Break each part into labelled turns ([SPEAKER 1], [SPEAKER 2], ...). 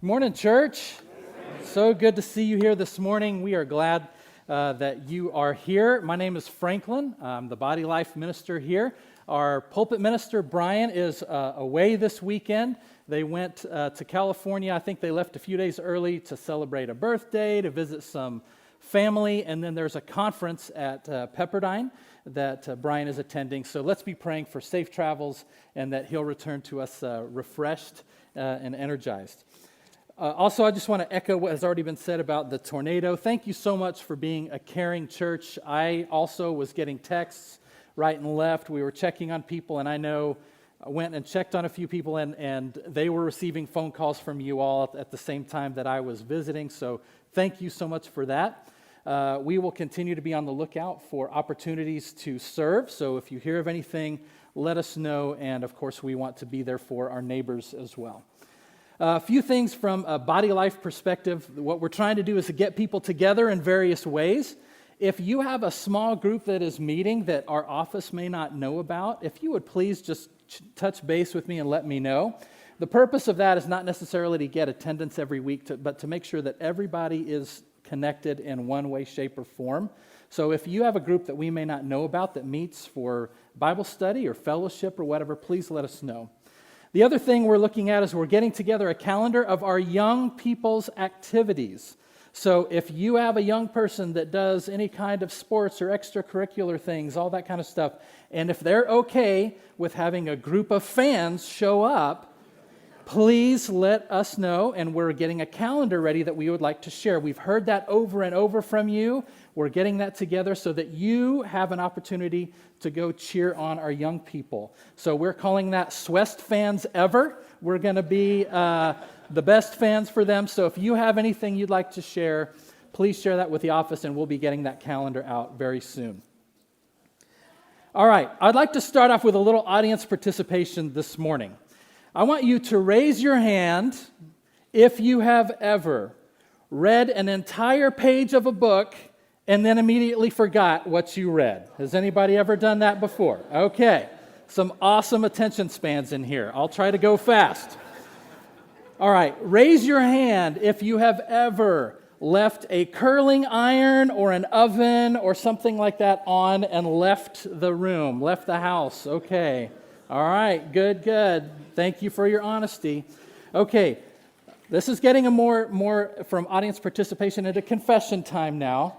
[SPEAKER 1] Morning, church. So good to see you here this morning. We are glad that you are here. My name is Franklin. I'm the Body Life minister here. Our pulpit minister, Brian, is away this weekend. They went to California. I think they left a few days early to celebrate a birthday, to visit some family, and then there's a conference at Pepperdine that Brian is attending. So let's be praying for safe travels and that he'll return to us refreshed and energized. Also, I just want to echo what has already been said about the tornado. Thank you so much for being a caring church. I also was getting texts right and left. We were checking on people, and I know I went and checked on a few people, and they were receiving phone calls from you all at the same time that I was visiting. So thank you so much for that. We will continue to be on the lookout for opportunities to serve. So if you hear of anything, let us know. And of course, we want to be there for our neighbors as well. A few things from a Body Life perspective. What we're trying to do is to get people together in various ways. If you have a small group that is meeting that our office may not know about, if you would please just touch base with me and let me know. The purpose of that is not necessarily to get attendance every week, but to make sure that everybody is connected in one way, shape, or form. So if you have a group that we may not know about that meets for Bible study or fellowship or whatever, please let us know. The other thing we're looking at is we're getting together a calendar of our young people's activities. So if you have a young person that does any kind of sports or extracurricular things, all that kind of stuff, and if they're okay with having a group of fans show up, please let us know, and we're getting a calendar ready that we would like to share. We've heard that over and over from you. We're getting that together so that you have an opportunity to go cheer on our young people. So we're calling that Swest Fans Ever. We're going to be the best fans for them. So if you have anything you'd like to share, please share that with the office, and we'll be getting that calendar out very soon. All right, I'd like to start off with a little audience participation this morning. I want you to raise your hand if you have ever read an entire page of a book and then immediately forgot what you read. Has anybody ever done that before? Okay, some awesome attention spans in here. I'll try to go fast. All right, raise your hand if you have ever left a curling iron or an oven or something like that on and left the room, left the house. Okay, all right, good. Thank you for your honesty. Okay, this is getting a more from audience participation into confession time now.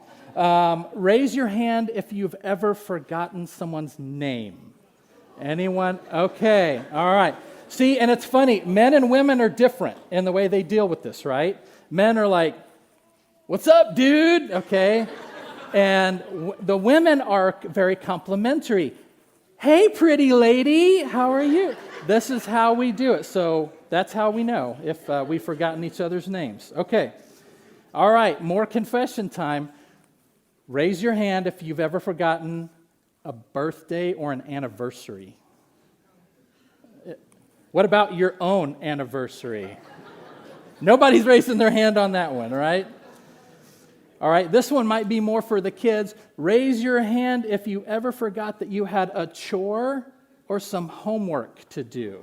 [SPEAKER 1] Raise your hand if you've ever forgotten someone's name. Anyone? Okay, all right. See, and it's funny, men and women are different in the way they deal with this, right? Men are like, "What's up, dude?" Okay? And the women are very complimentary. "Hey, pretty lady, how are you?" This is how we do it. So that's how we know if we've forgotten each other's names. Okay. All right, more confession time. Raise your hand if you've ever forgotten a birthday or an anniversary. What about your own anniversary? Nobody's raising their hand on that one, right? All right, this one might be more for the kids. Raise your hand if you ever forgot that you had a chore or some homework to do.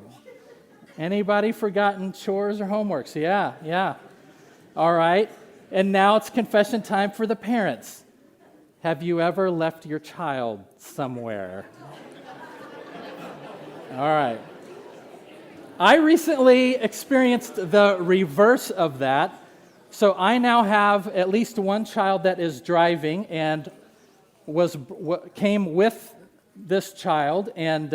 [SPEAKER 1] Anybody forgotten chores or homeworks? Yeah. All right, and now it's confession time for the parents. Have you ever left your child somewhere? All right. I recently experienced the reverse of that. So I now have at least one child that is driving and came with this child. And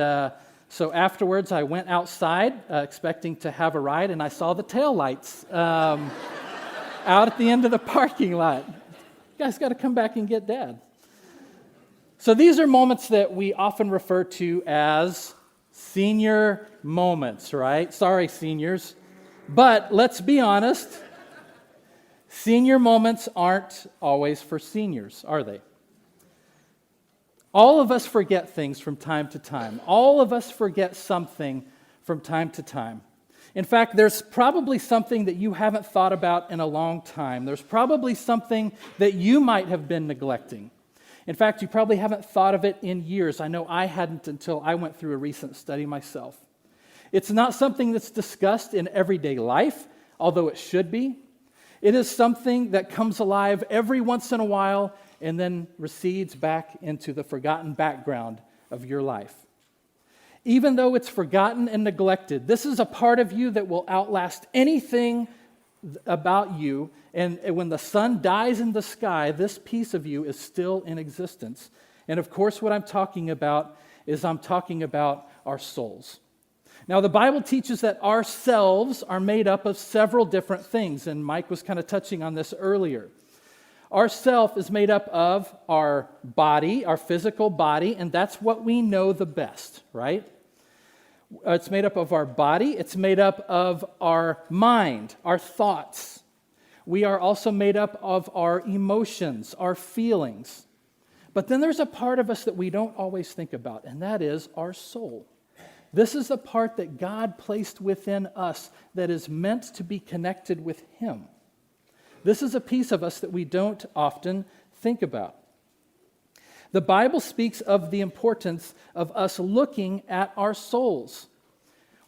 [SPEAKER 1] so afterwards I went outside expecting to have a ride, and I saw the taillights out at the end of the parking lot. You guys got to come back and get Dad. So these are moments that we often refer to as senior moments, right? Sorry, seniors. But let's be honest, senior moments aren't always for seniors, are they? All of us forget things from time to time. All of us forget something from time to time. In fact, there's probably something that you haven't thought about in a long time. There's probably something that you might have been neglecting. In fact, you probably haven't thought of it in years. I know I hadn't until I went through a recent study myself. It's not something that's discussed in everyday life. although it should be. It is something that comes alive every once in a while and then recedes back into the forgotten background of your life. Even though it's forgotten and neglected, this is a part of you that will outlast anything about you. And when the sun dies in the sky, this piece of you is still in existence. And of course, what I'm talking about is I'm talking about our souls. Now, the Bible teaches that ourselves are made up of several different things, and Mike was kind of touching on this earlier. Our self is made up of our body, our physical body, and that's what we know the best, right? It's made up of our body. It's made up of our mind, our thoughts. We are also made up of our emotions, our feelings. But then there's a part of us that we don't always think about, and that is our soul. This is the part that God placed within us that is meant to be connected with Him. This is a piece of us that we don't often think about. The Bible speaks of the importance of us looking at our souls.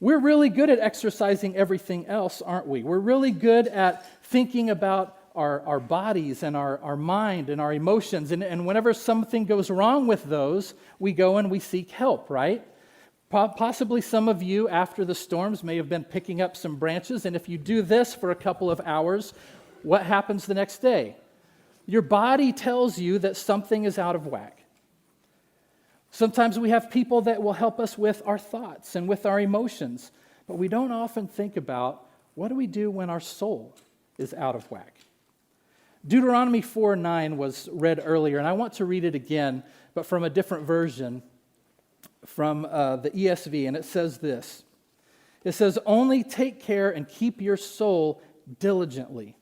[SPEAKER 1] We're really good at exercising everything else, aren't we? We're really good at thinking about our bodies and our mind and our emotions. And whenever something goes wrong with those, we go and we seek help, right? Possibly some of you, after the storms, may have been picking up some branches. And if you do this for a couple of hours, what happens the next day? Your body tells you that something is out of whack. Sometimes we have people that will help us with our thoughts and with our emotions, but we don't often think about what do we do when our soul is out of whack. Deuteronomy 4:9 was read earlier, and I want to read it again, but from a different version, from the ESV, and it says this. It says, "Only take care and keep your soul diligently,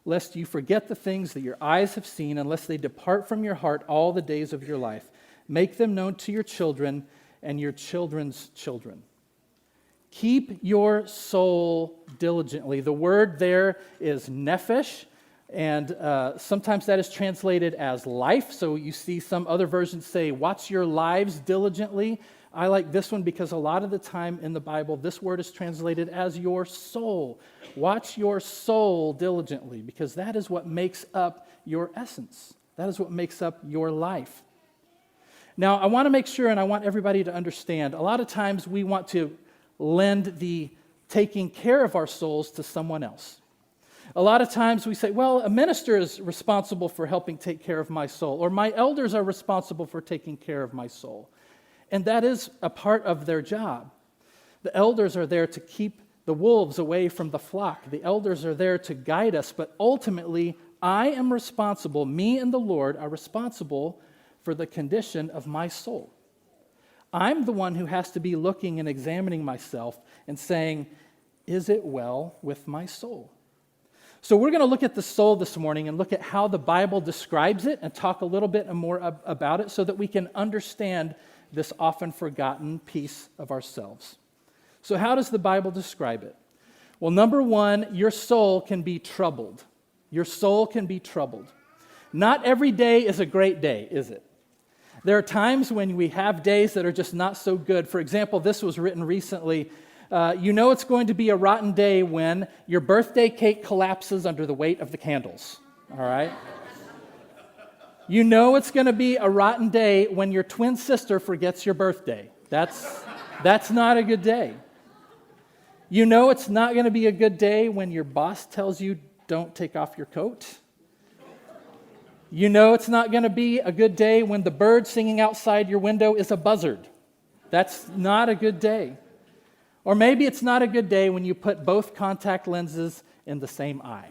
[SPEAKER 1] lest you forget the things that your eyes have seen, unless they depart from your heart all the days of your life. Make them known to your children and your children's children." Keep your soul diligently. The word there is nephesh, and sometimes that is translated as life. So you see some other versions say, watch your lives diligently. I like this one because a lot of the time in the Bible, this word is translated as your soul. Watch your soul diligently, because that is what makes up your essence. That is what makes up your life. Now, I want to make sure, and I want everybody to understand, a lot of times we want to lend the taking care of our souls to someone else. A lot of times we say, well, a minister is responsible for helping take care of my soul, or my elders are responsible for taking care of my soul. And that is a part of their job. The elders are there to keep the wolves away from the flock. The elders are there to guide us, but ultimately, I am responsible, me and the Lord are responsible for the condition of my soul. I'm the one who has to be looking and examining myself and saying, is it well with my soul? So we're going to look at the soul this morning and look at how the Bible describes it and talk a little bit more about it so that we can understand this often forgotten piece of ourselves. So how does the Bible describe it? Well, number one, your soul can be troubled. Your soul can be troubled. Not every day is a great day, is it? There are times when we have days that are just not so good. For example, this was written recently. You know it's going to be a rotten day when your birthday cake collapses under the weight of the candles, all right? You know it's going to be a rotten day when your twin sister forgets your birthday. That's not a good day. You know it's not going to be a good day when your boss tells you don't take off your coat. You know it's not going to be a good day when the bird singing outside your window is a buzzard. That's not a good day. Or maybe it's not a good day when you put both contact lenses in the same eye.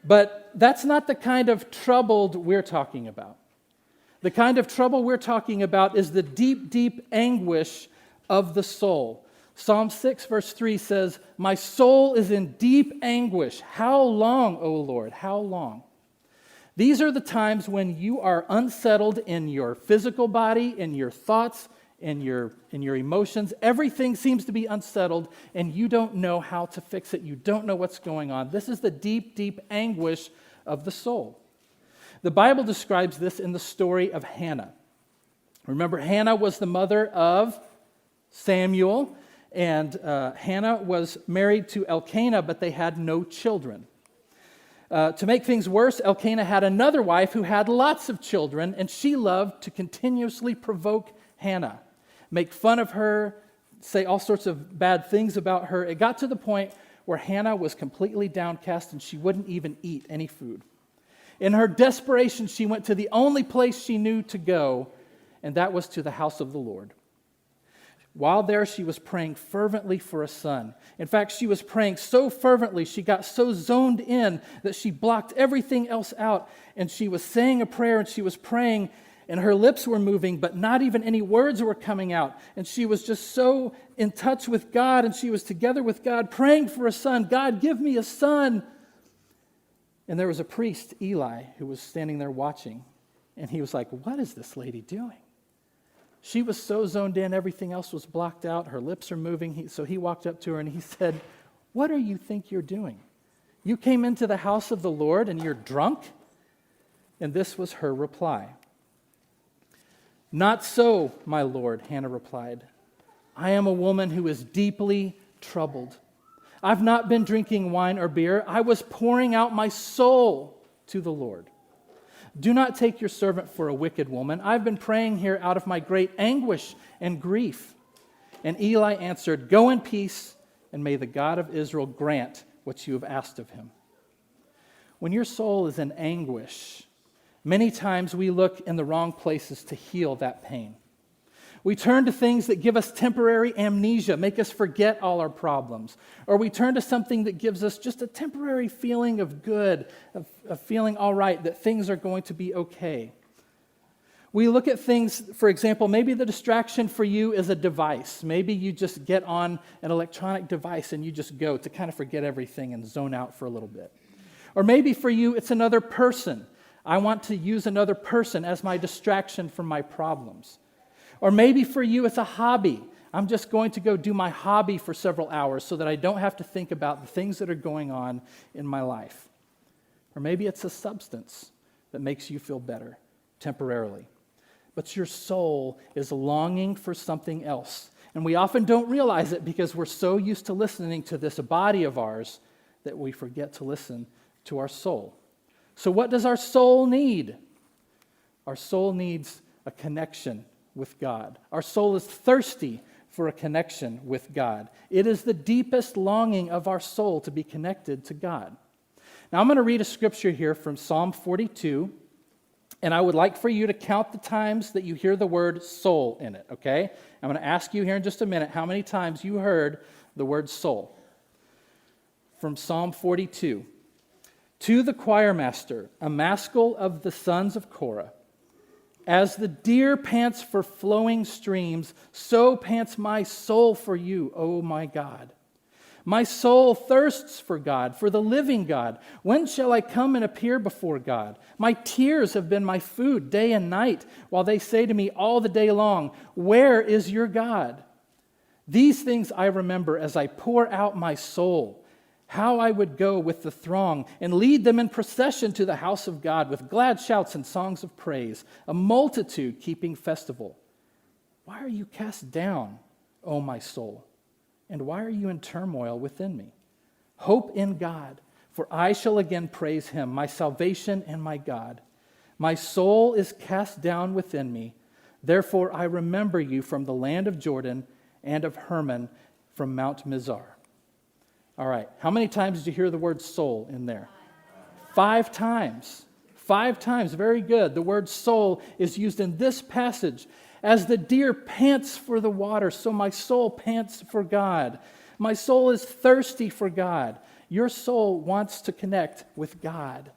[SPEAKER 1] But that's not the kind of troubled we're talking about. The kind of trouble we're talking about is the deep, deep anguish of the soul. Psalm 6 verse 3 says, "My soul is in deep anguish. How long, O Lord? How long?" These are the times when you are unsettled in your physical body, in your thoughts, in your emotions. Everything seems to be unsettled, and you don't know how to fix it. You don't know what's going on. This is the deep, deep anguish of the soul. The Bible describes this in the story of Hannah. Remember, Hannah was the mother of Samuel, And Hannah was married to Elkanah, but they had no children. To make things worse, Elkanah had another wife who had lots of children, and she loved to continuously provoke Hannah, make fun of her, say all sorts of bad things about her. It got to the point where Hannah was completely downcast and she wouldn't even eat any food. In her desperation, she went to the only place she knew to go, and that was to the house of the Lord. While there, she was praying fervently for a son. In fact, she was praying so fervently, she got so zoned in that she blocked everything else out, and she was saying a prayer, and she was praying, and her lips were moving, but not even any words were coming out. And she was just so in touch with God, and she was together with God, praying for a son. God, give me a son. And there was a priest, Eli, who was standing there watching, and he was like, what is this lady doing? She was so zoned in, everything else was blocked out. Her lips are moving. So he walked up to her and he said, what do you think you're doing? You came into the house of the Lord and you're drunk? And this was her reply. Not so, my Lord, Hannah replied. I am a woman who is deeply troubled. I've not been drinking wine or beer. I was pouring out my soul to the Lord. Do not take your servant for a wicked woman. I've been praying here out of my great anguish and grief. And Eli answered, go in peace, and may the God of Israel grant what you have asked of him. When your soul is in anguish, many times we look in the wrong places to heal that pain. We turn to things that give us temporary amnesia, make us forget all our problems. Or we turn to something that gives us just a temporary feeling of good, of feeling all right, that things are going to be okay. We look at things, for example, maybe the distraction for you is a device. Maybe you just get on an electronic device and you just go to kind of forget everything and zone out for a little bit. Or maybe for you it's another person. I want to use another person as my distraction from my problems. Or maybe for you it's a hobby. I'm just going to go do my hobby for several hours so that I don't have to think about the things that are going on in my life. Or maybe it's a substance that makes you feel better temporarily. But your soul is longing for something else. And we often don't realize it because we're so used to listening to this body of ours that we forget to listen to our soul. So what does our soul need? Our soul needs a connection with God. Our soul is thirsty for a connection with God. It is the deepest longing of our soul to be connected to God. Now I'm going to read a scripture here from Psalm 42, and I would like for you to count the times that you hear the word soul in it, okay? I'm going to ask you here in just a minute how many times you heard the word soul. From Psalm 42. To the choir master, a maskil of the sons of Korah, as the deer pants for flowing streams, so pants my soul for you, O my God. My soul thirsts for God, for the living God. When shall I come and appear before God? My tears have been my food day and night, while they say to me all the day long, where is your God? These things I remember as I pour out my soul, how I would go with the throng and lead them in procession to the house of God with glad shouts and songs of praise, a multitude keeping festival. Why are you cast down, O my soul? And why are you in turmoil within me? Hope in God, for I shall again praise him, my salvation and my God. My soul is cast down within me. Therefore I remember you from the land of Jordan and of Hermon from Mount Mizar. All right, how many times did you hear the word soul in there? 5 times. 5 times, very good. The word soul is used in this passage. As the deer pants for the water, so my soul pants for God. My soul is thirsty for God. Your soul wants to connect with God.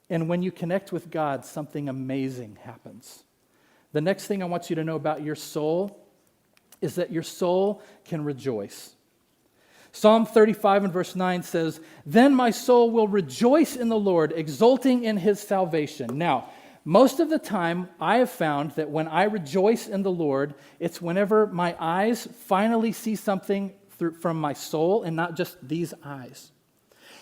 [SPEAKER 1] And when you connect with God, something amazing happens. The next thing I want you to know about your soul is that your soul can rejoice. Psalm 35 and verse 9 says, then my soul will rejoice in the Lord, exulting in his salvation. Now, most of the time, I have found that when I rejoice in the Lord, it's whenever my eyes finally see something from my soul and not just these eyes.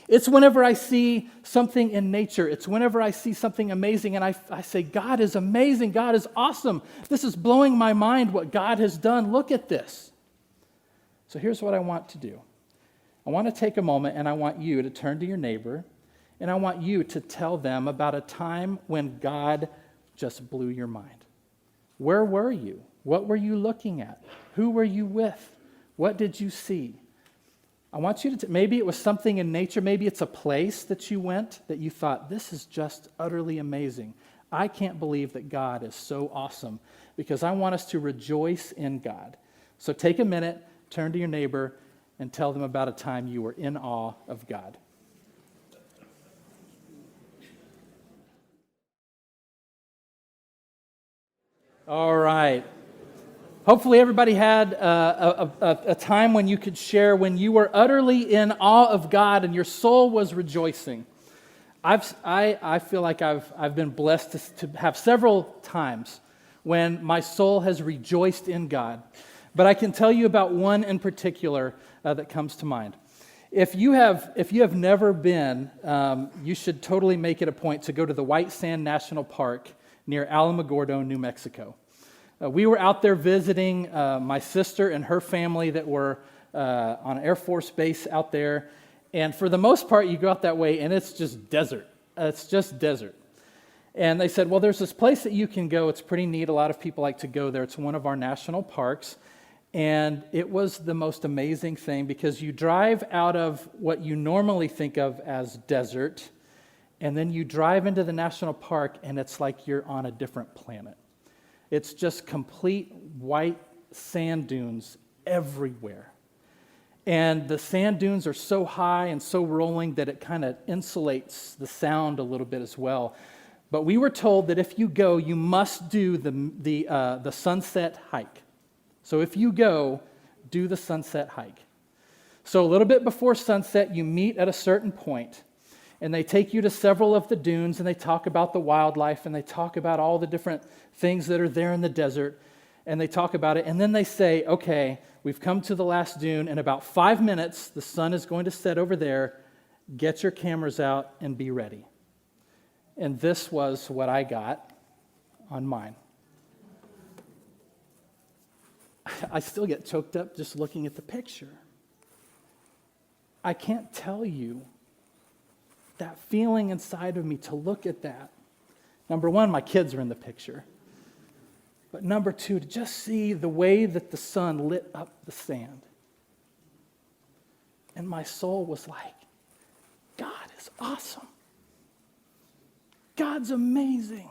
[SPEAKER 1] It's whenever I see something in nature. It's whenever I see something amazing and I say, God is amazing. God is awesome. This is blowing my mind what God has done. Look at this. So here's what I want to do. I want to take a moment and I want you to turn to your neighbor and I want you to tell them about a time when God just blew your mind. Where were you? What were you looking at? Who were you with? What did you see? I want you to, maybe it was something in nature, maybe it's a place that you went that you thought, this is just utterly amazing. I can't believe that God is so awesome, because I want us to rejoice in God. So take a minute, turn to your neighbor, and tell them about a time you were in awe of God. All right. Hopefully everybody had a time when you could share when you were utterly in awe of God and your soul was rejoicing. I feel like I've been blessed to have several times when my soul has rejoiced in God. But I can tell you about one in particular that comes to mind. If you have never been, you should totally make it a point to go to the White Sand National Park near Alamogordo, New Mexico. We were out there visiting my sister and her family that were on Air Force Base out there. And for the most part, you go out that way and it's just desert. It's just desert. And they said, well, there's this place that you can go. It's pretty neat. A lot of people like to go there. It's one of our national parks. And it was the most amazing thing because you drive out of what you normally think of as desert, and then you drive into the national park and it's like you're on a different planet. It's just complete white sand dunes everywhere. And the sand dunes are so high and so rolling that it kind of insulates the sound a little bit as well. But we were told that if you go, you must do the sunset hike. So if you go, do the sunset hike. So a little bit before sunset, you meet at a certain point, and they take you to several of the dunes, and they talk about the wildlife, and they talk about all the different things that are there in the desert, and they talk about it, and then they say, okay, we've come to the last dune. In about 5 minutes, the sun is going to set over there. Get your cameras out and be ready. And this was what I got on mine. I still get choked up just looking at the picture. I can't tell you that feeling inside of me to look at that. Number one, my kids are in the picture. But number two, to just see the way that the sun lit up the sand. And my soul was like, God is awesome. God's amazing.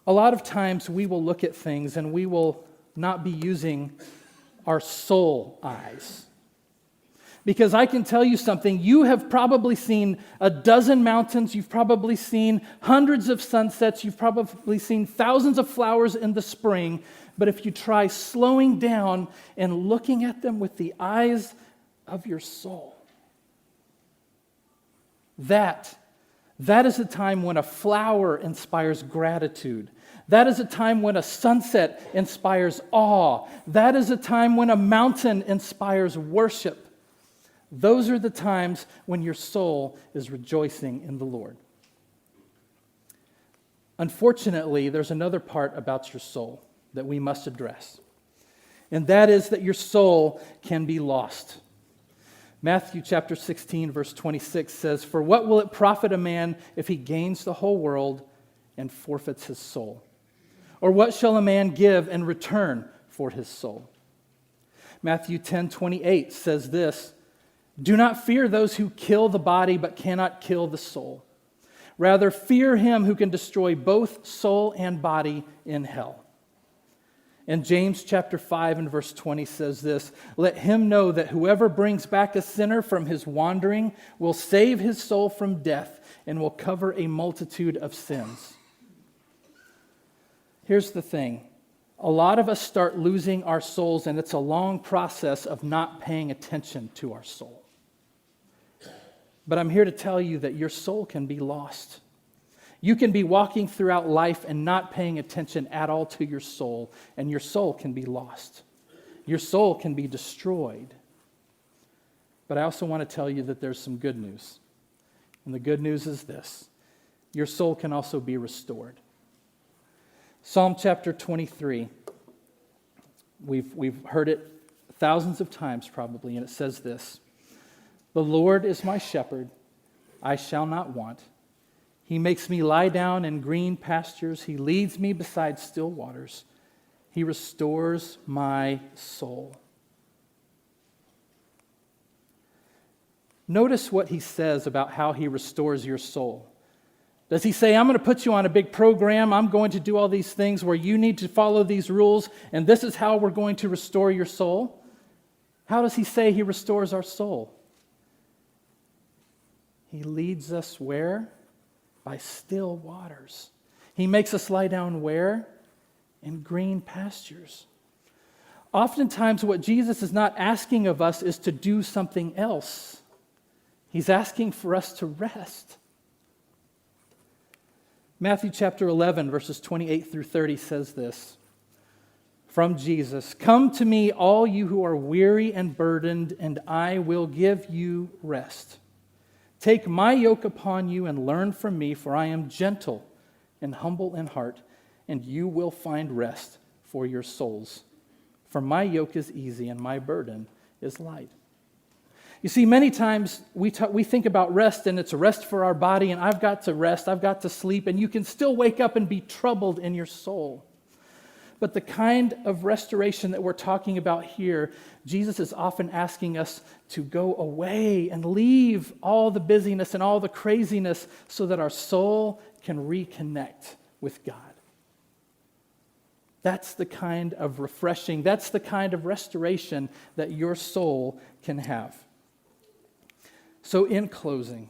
[SPEAKER 1] A lot of times we will look at things and we will not be using our soul eyes. Because I can tell you something, you have probably seen a dozen mountains, you've probably seen hundreds of sunsets, you've probably seen thousands of flowers in the spring, but if you try slowing down and looking at them with the eyes of your soul, that is a time when a flower inspires gratitude. That is a time when a sunset inspires awe. That is a time when a mountain inspires worship. Those are the times when your soul is rejoicing in the Lord. Unfortunately, there's another part about your soul that we must address, and that is that your soul can be lost. Matthew chapter 16, verse 26 says, "For what will it profit a man if he gains the whole world and forfeits his soul? Or what shall a man give in return for his soul?" Matthew 10:28 says this, "Do not fear those who kill the body but cannot kill the soul. Rather, fear him who can destroy both soul and body in hell." And James chapter 5 and verse 20 says this, "Let him know that whoever brings back a sinner from his wandering will save his soul from death and will cover a multitude of sins." Here's the thing. A lot of us start losing our souls, and it's a long process of not paying attention to our soul. But I'm here to tell you that your soul can be lost. You can be walking throughout life and not paying attention at all to your soul, and your soul can be lost. Your soul can be destroyed. But I also want to tell you that there's some good news. And the good news is this: your soul can also be restored. Psalm chapter 23, We've heard it thousands of times probably, and it says this: "The Lord is my shepherd, I shall not want. He makes me lie down in green pastures. He leads me beside still waters. He restores my soul." Notice what he says about how he restores your soul. Does he say, I'm going to put you on a big program, I'm going to do all these things where you need to follow these rules, and this is how we're going to restore your soul? How does he say he restores our soul? He leads us where? By still waters. He makes us lie down where? In green pastures. Oftentimes what Jesus is not asking of us is to do something else. He's asking for us to rest. Matthew chapter 11, verses 28 through 30 says this from Jesus: "Come to me, all you who are weary and burdened, and I will give you rest. Take my yoke upon you and learn from me, for I am gentle and humble in heart, and you will find rest for your souls. For my yoke is easy and my burden is light." You see, many times we think about rest, and it's a rest for our body, and I've got to rest, I've got to sleep, and you can still wake up and be troubled in your soul. But the kind of restoration that we're talking about here, Jesus is often asking us to go away and leave all the busyness and all the craziness so that our soul can reconnect with God. That's the kind of refreshing, that's the kind of restoration that your soul can have. So in closing,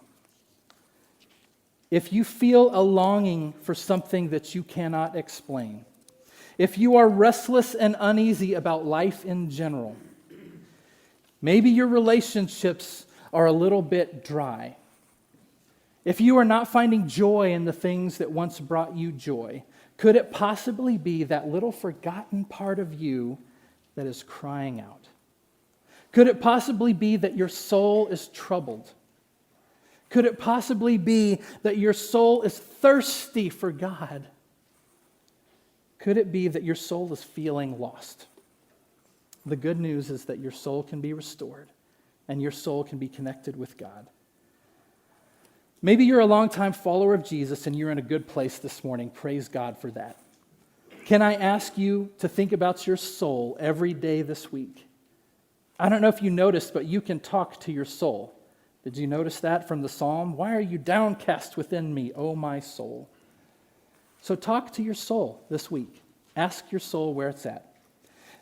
[SPEAKER 1] if you feel a longing for something that you cannot explain, if you are restless and uneasy about life in general, maybe your relationships are a little bit dry, if you are not finding joy in the things that once brought you joy, could it possibly be that little forgotten part of you that is crying out? Could it possibly be that your soul is troubled? Could it possibly be that your soul is thirsty for God? Could it be that your soul is feeling lost? The good news is that your soul can be restored and your soul can be connected with God. Maybe you're a longtime follower of Jesus and you're in a good place this morning. Praise God for that. Can I ask you to think about your soul every day this week? I don't know if you noticed, but you can talk to your soul. Did you notice that from the psalm? "Why are you downcast within me, O my soul?" So talk to your soul this week. Ask your soul where it's at.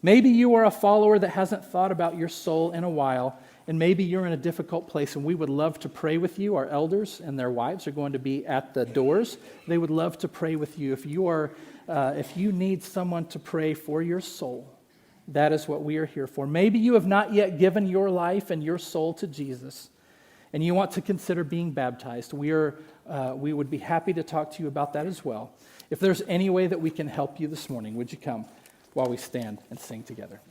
[SPEAKER 1] Maybe you are a follower that hasn't thought about your soul in a while, and maybe you're in a difficult place, and we would love to pray with you. Our elders and their wives are going to be at the doors. They would love to pray with you. If you need someone to pray for your soul, that is what we are here for. Maybe you have not yet given your life and your soul to Jesus, and you want to consider being baptized. We would be happy to talk to you about that as well. If there's any way that we can help you this morning, would you come while we stand and sing together?